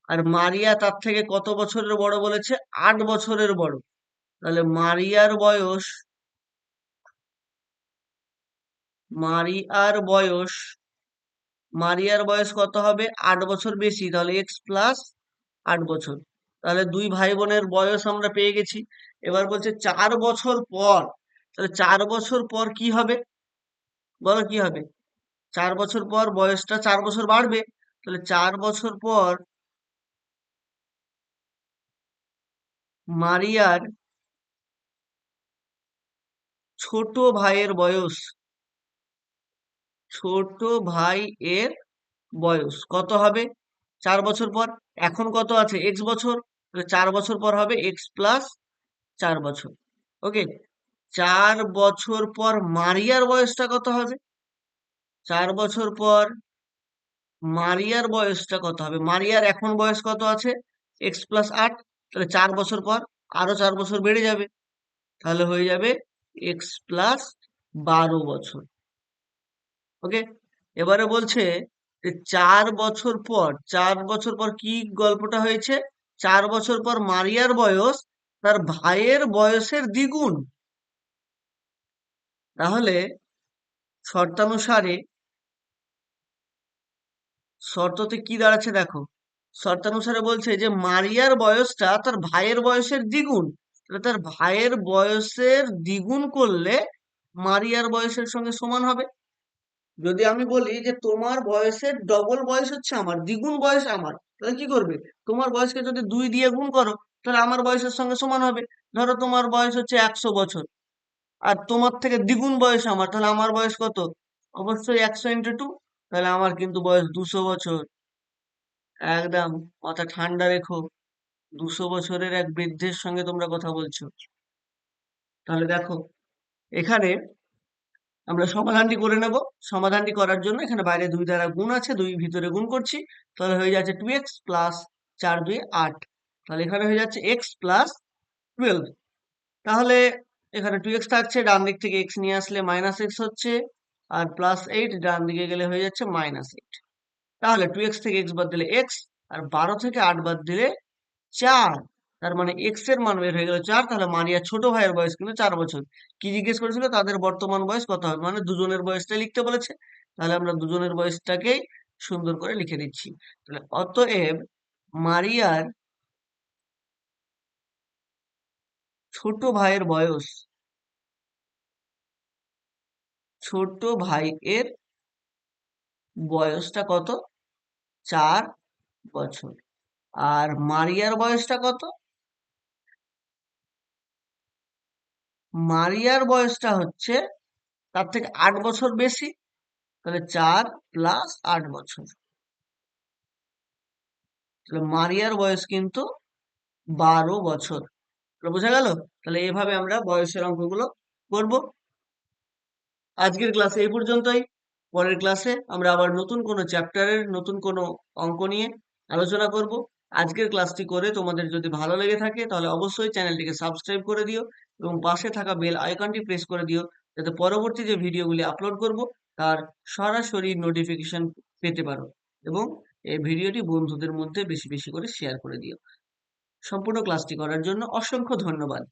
আর মারিয়া তার থেকে কত বছরের বড় বলেছে, 8 বছরের বড়। তাহলে মারিয়ার বয়স মারিয়ার বয়স কত হবে, 8 বছর বেশি, তাহলে x+8 বছর। তাহলে দুই ভাই বোনের বয়স আমরা পেয়ে গেছি। এবার বলছে 4 বছর পর, তাহলে 4 বছর পর কি হবে, বলো কি হবে। 4 বছর পর বয়সটা 4 বছর বাড়বে, তাহলে 4 বছর পর মারিয়ার ছোট ভাইয়ের বয়স, ছোট ভাই এর বয়স কত হবে 4 বছর পর। এখন কত আছে, x বছর, তাহলে 4 বছর পর হবে x+4 বছর। ওকে, 4 বছর পর মারিয়ার বয়সটা কত হবে, 4 বছর পর মারিয়ার বয়সটা কত হবে, মারিয়ার এখন বয়স কত আছে, x+8, তাহলে 4 বছর পর আরো 4 বছর বেড়ে যাবে, তাহলে হয়ে যাবে x+12 বছর। ওকে, এবারে বলছে যে 4 বছর পর কি গল্পটা হয়েছে? 4 বছর পর মারিয়ার বয়স তার ভাইয়ের বয়সের দ্বিগুণ। তাহলে শর্তানুসারে শর্ততে কি দাঁড়াচ্ছে দেখো, শর্তানুসারে বলছে যে মারিয়ার বয়সটা তার ভাইয়ের বয়সের দ্বিগুণ, তাহলে তার ভাইয়ের বয়সের দ্বিগুণ করলে মারিয়ার বয়সের সঙ্গে সমান হবে। যদি আমি বলি যে তোমার বয়সের ডবল বয়স হচ্ছে আমার, দ্বিগুণ বয়স আমার, তাহলে কি করবে? তোমার বয়সকে যদি 2 দিয়ে গুণ করো, তাহলে আমার বয়সের সঙ্গে সমান হবে। ধরো তোমার বয়স হচ্ছে 100 বছর, আর তোমার থেকে দ্বিগুণ বয়স আমার, তাহলে আমার বয়স কত? অবশ্যই 100 × 2, তাহলে আমার কিন্তু বয়স 200 বছর। একদম মাথা ঠান্ডা রেখো, 200 বছরের এক বৃদ্ধের সঙ্গে তোমরা কথা বলছো। তাহলে দেখো, এখানে আমরা সমাধানটি করে নেব। সমাধানটি করার জন্য এখানে বাইরে 2 দ্বারা গুণ আছে, 2 ভিতরে গুণ করছি, তাহলে হয়ে যাচ্ছে 2x প্লাস 4 2 8। তাহলে এখানে হয়ে যাচ্ছে x প্লাস 12। তাহলে এখানে 2x থাকছে, ডান দিক থেকে x নিয়ে আসলে মাইনাস x হচ্ছে, আর প্লাস 8 ডান দিকে গেলে হয়ে যাচ্ছে -8। তাহলে 2x থেকে x বাদ দিলে x, আর 12 থেকে 8 বাদ দিলে 4। তার মানে x এর মান বের হয়ে গেল 4। তাহলে মারিয়ার ছোট ভাইয়ের বয়স কিন্তু 4 বছর। কি জিজ্ঞেস করেছিল? তাদের বর্তমান বয়স কত হবে, মানে দুজনের বয়সটা লিখতে বলেছে। তাহলে আমরা দুজনের বয়সটাকেই সুন্দর করে লিখে দিচ্ছি। তাহলে অতএব মারিয়ার ছোট ভাইয়ের বয়স, ছোট ভাইয়ের বয়সটা কত? 4 বছর। আর মারিয়ার বয়সটা কত? মারিয়ার বয়সটা হচ্ছে তার থেকে 8 বছর বেশি, তাহলে 4 প্লাস 8 বছর। তাহলে মারিয়ার বয়স কিন্তু 12 বছর। তাহলে বোঝা গেল? তাহলে এভাবে আমরা বয়সের অঙ্কগুলো করব। আজকের ক্লাসে এই পর্যন্তই। পরের ক্লাসে আমরা আবার নতুন কোনো চ্যাপ্টারের নতুন কোনো অঙ্ক নিয়ে আলোচনা করব। আজকের ক্লাসটি করে তোমাদের যদি ভালো লেগে থাকে তাহলে অবশ্যই চ্যানেলটিকে সাবস্ক্রাইব করে দিও এবং পাশে থাকা বেল আইকনটি প্রেস করে দিও, যাতে পরবর্তী যে ভিডিওগুলি আপলোড করব তার সরাসরি নোটিফিকেশন পেতে পারো, এবং এই ভিডিওটি বন্ধুদের মধ্যে বেশি বেশি করে শেয়ার করে দিও। সম্পূর্ণ ক্লাসটি করার জন্য অসংখ্য ধন্যবাদ।